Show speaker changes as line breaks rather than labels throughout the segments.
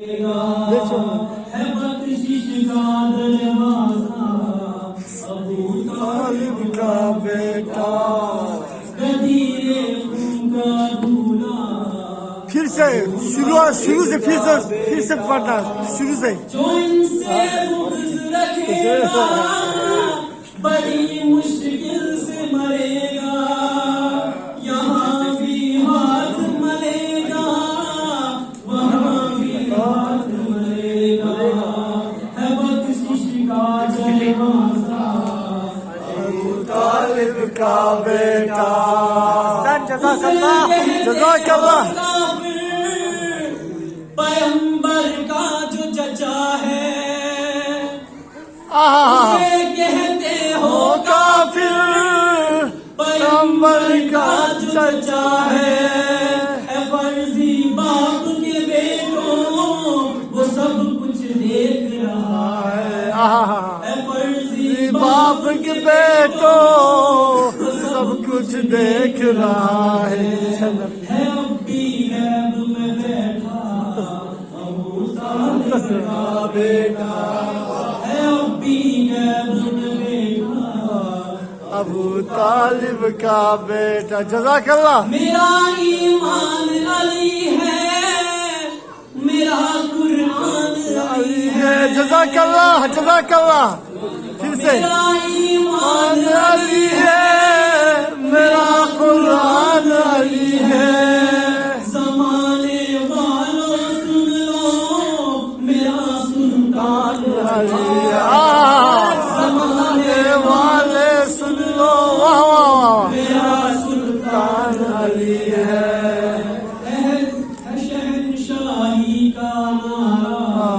ہے بخشش کا دروازہ ابو طالب کا بیٹا غدیر خون کا دھولا
پھر سے شروع سے پھر سے پڑھنا شروع سے
جو ان سے بغض رکھے گا بڑی مشکل سے مرے گا یہاں بھی ہاتھ ملے گا وہاں بھی ہاتھ ملے گا ہے بخشش کا دروازہ
ابو طالب کا بیٹا جزاک اللہ
پیغمبر کا جو چچا ہے اسے کہتے ہو
کافر
پیغمبر کا جو چچا ہے اے فرضی باپ کے بیٹوں وہ سب کچھ دیکھ رہا ہے اے فرضی
باپ کے بیٹو سب کچھ دیکھ رہا ہے
اب بھی غیب میں بیٹھا ابو طالب کا بیٹا ہے اب بھی غیب میں بیٹھا
ابو طالب کا بیٹا جزاک اللہ
میرا ایمان علی ہے میرا قرآن علی ہے
جزاک اللہ پھر سے
میرا ایمان
علی ہے میرا قرآن علی ہے
زمانے والوں سن لو میرا سلطان
علی زمانے والے سن لو واہ واہ
میرا سلطان
علی ہے
شہنشاہی کا نعرہ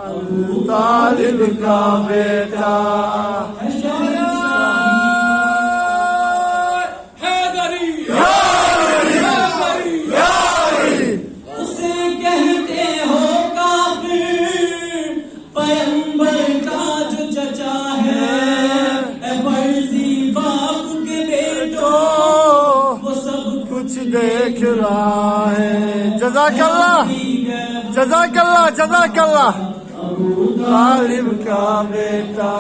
ابو طالب کا بیٹا
اسے کہتے ہو کافر پیغمبر کا جو چچا ہے اے فرضی باپ کے بیٹوں وہ سب
کچھ دیکھ رہا ہے جزاک اللہ ابو طالب کا بیٹا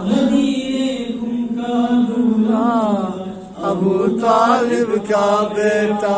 غدیر خون کا دھولا
ابو طالب کا بیٹا